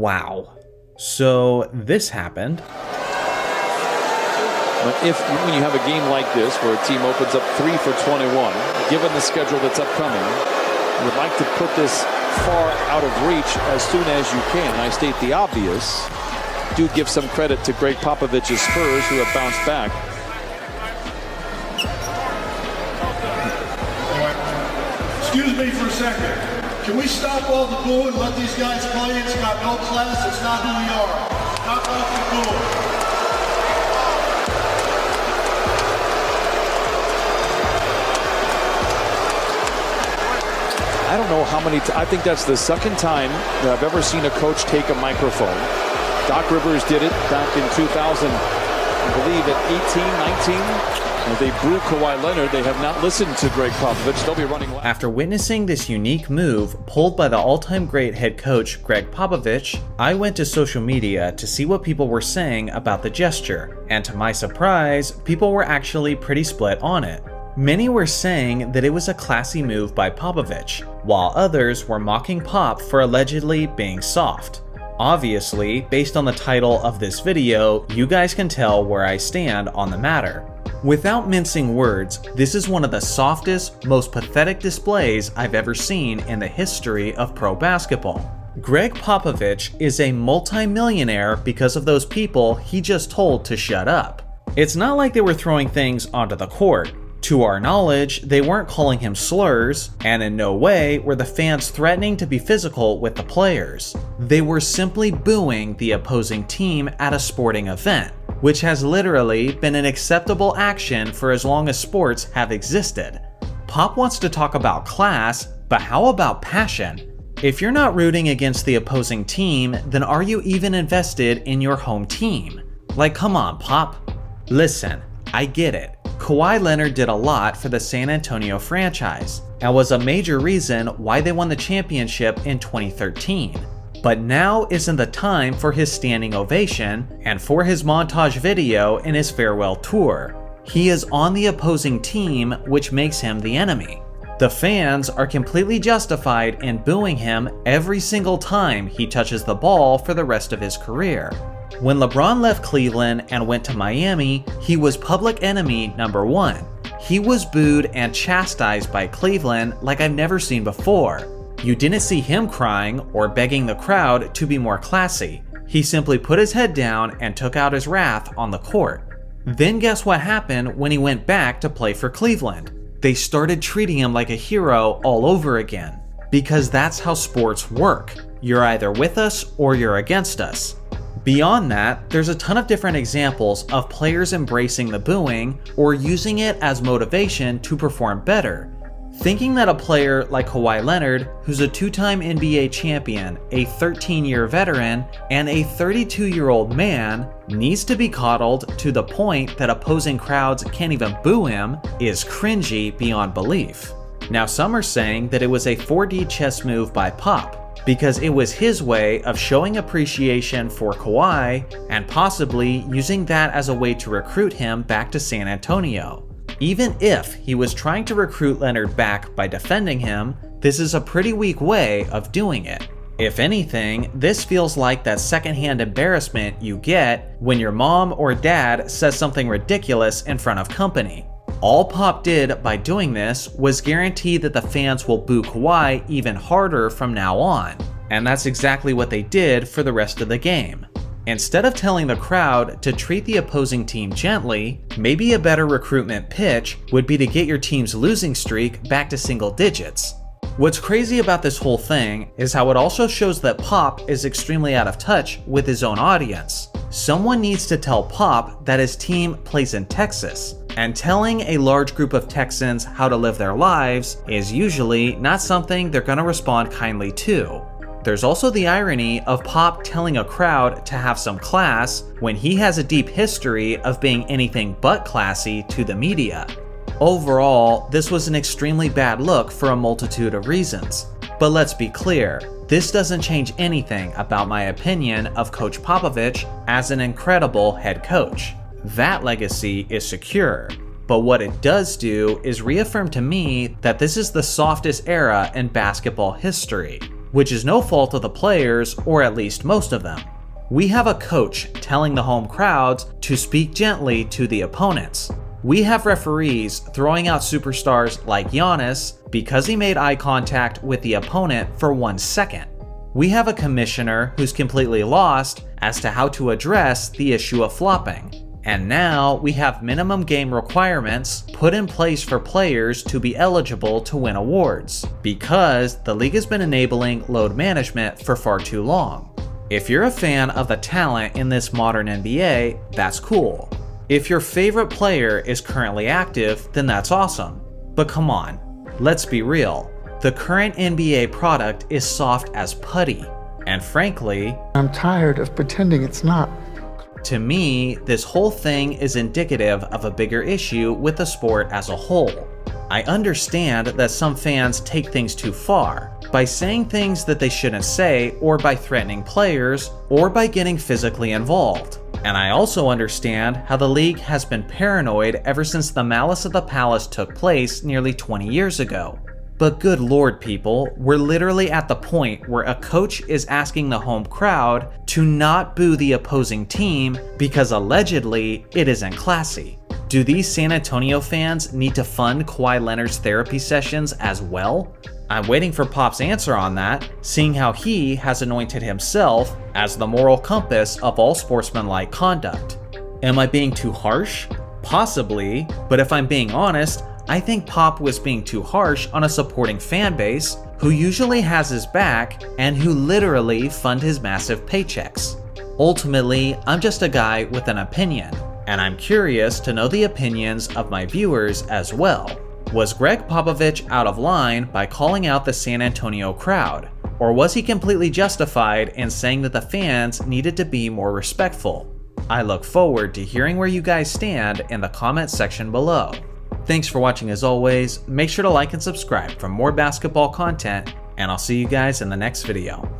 Wow. So this happened. But when you have a game like this where a team opens up 3 for 21, given the schedule that's upcoming, you would like to put this far out of reach as soon as you can. I state the obvious. Do give some credit to Gregg Popovich's Spurs, who have bounced back. Excuse me for a second. Can we stop all the booing and let these guys play? It's got no class. It's not who we are. Knock off the booing. I don't know how many. I think that's the second time that I've ever seen a coach take a microphone. Doc Rivers did it back in 2000, I believe, at 18, 19. They boo Kawhi Leonard. They have not listened to Gregg Popovich. They'll be running. After witnessing this unique move pulled by the all-time great head coach Gregg Popovich, I went to social media to see what people were saying about the gesture, and to my surprise, people were actually pretty split on it. Many were saying that it was a classy move by Popovich, while others were mocking Pop for allegedly being soft. Obviously, based on the title of this video, you guys can tell where I stand on the matter. Without mincing words, this is one of the softest, most pathetic displays I've ever seen in the history of pro basketball. Gregg Popovich is a multi-millionaire because of those people he just told to shut up. It's not like they were throwing things onto the court. To our knowledge, they weren't calling him slurs, and in no way were the fans threatening to be physical with the players. They were simply booing the opposing team at a sporting event, which has literally been an acceptable action for as long as sports have existed. Pop wants to talk about class, but how about passion? If you're not rooting against the opposing team, then are you even invested in your home team? Like, come on, Pop. Listen, I get it. Kawhi Leonard did a lot for the San Antonio franchise, and was a major reason why they won the championship in 2013. But now isn't the time for his standing ovation and for his montage video in his farewell tour. He is on the opposing team, which makes him the enemy. The fans are completely justified in booing him every single time he touches the ball for the rest of his career. When LeBron left Cleveland and went to Miami, he was public enemy number 1. He was booed and chastised by Cleveland like I've never seen before. You didn't see him crying or begging the crowd to be more classy. He simply put his head down and took out his wrath on the court. Then guess what happened when he went back to play for Cleveland? They started treating him like a hero all over again. Because that's how sports work. You're either with us or you're against us. Beyond that, there's a ton of different examples of players embracing the booing or using it as motivation to perform better. Thinking that a player like Kawhi Leonard, who's a 2-time NBA champion, a 13-year veteran, and a 32-year-old man, needs to be coddled to the point that opposing crowds can't even boo him is cringy beyond belief. Now some are saying that it was a 4D chess move by Pop, because it was his way of showing appreciation for Kawhi and possibly using that as a way to recruit him back to San Antonio. Even if he was trying to recruit Leonard back by defending him, this is a pretty weak way of doing it. If anything, this feels like that secondhand embarrassment you get when your mom or dad says something ridiculous in front of company. All Pop did by doing this was guarantee that the fans will boo Kawhi even harder from now on, and that's exactly what they did for the rest of the game. Instead of telling the crowd to treat the opposing team gently, maybe a better recruitment pitch would be to get your team's losing streak back to single digits. What's crazy about this whole thing is how it also shows that Pop is extremely out of touch with his own audience. Someone needs to tell Pop that his team plays in Texas, and telling a large group of Texans how to live their lives is usually not something they're gonna respond kindly to. There's also the irony of Pop telling a crowd to have some class when he has a deep history of being anything but classy to the media. Overall, this was an extremely bad look for a multitude of reasons. But let's be clear, this doesn't change anything about my opinion of Coach Popovich as an incredible head coach. That legacy is secure. But what it does do is reaffirm to me that this is the softest era in basketball history. which is no fault of the players, or at least most of them. We have a coach telling the home crowds to speak gently to the opponents. We have referees throwing out superstars like Giannis because he made eye contact with the opponent for 1 second. We have a commissioner who's completely lost as to how to address the issue of flopping. And now we have minimum game requirements put in place for players to be eligible to win awards, because the league has been enabling load management for far too long. If you're a fan of the talent in this modern NBA, that's cool. If your favorite player is currently active, then that's awesome. But come on, let's be real. The current NBA product is soft as putty. And frankly, I'm tired of pretending it's not. To me, this whole thing is indicative of a bigger issue with the sport as a whole. I understand that some fans take things too far, by saying things that they shouldn't say, or by threatening players, or by getting physically involved. And I also understand how the league has been paranoid ever since the Malice at the Palace took place nearly 20 years ago. But good lord, people, we're literally at the point where a coach is asking the home crowd to not boo the opposing team because allegedly it isn't classy. Do these San Antonio fans need to fund Kawhi Leonard's therapy sessions as well? I'm waiting for Pop's answer on that, seeing how he has anointed himself as the moral compass of all sportsmanlike conduct. Am I being too harsh? Possibly, but if I'm being honest, I think Pop was being too harsh on a supporting fan base who usually has his back and who literally fund his massive paychecks. Ultimately, I'm just a guy with an opinion, and I'm curious to know the opinions of my viewers as well. Was Gregg Popovich out of line by calling out the San Antonio crowd? Or was he completely justified in saying that the fans needed to be more respectful? I look forward to hearing where you guys stand in the comment section below. Thanks for watching as always, make sure to like and subscribe for more basketball content, and I'll see you guys in the next video.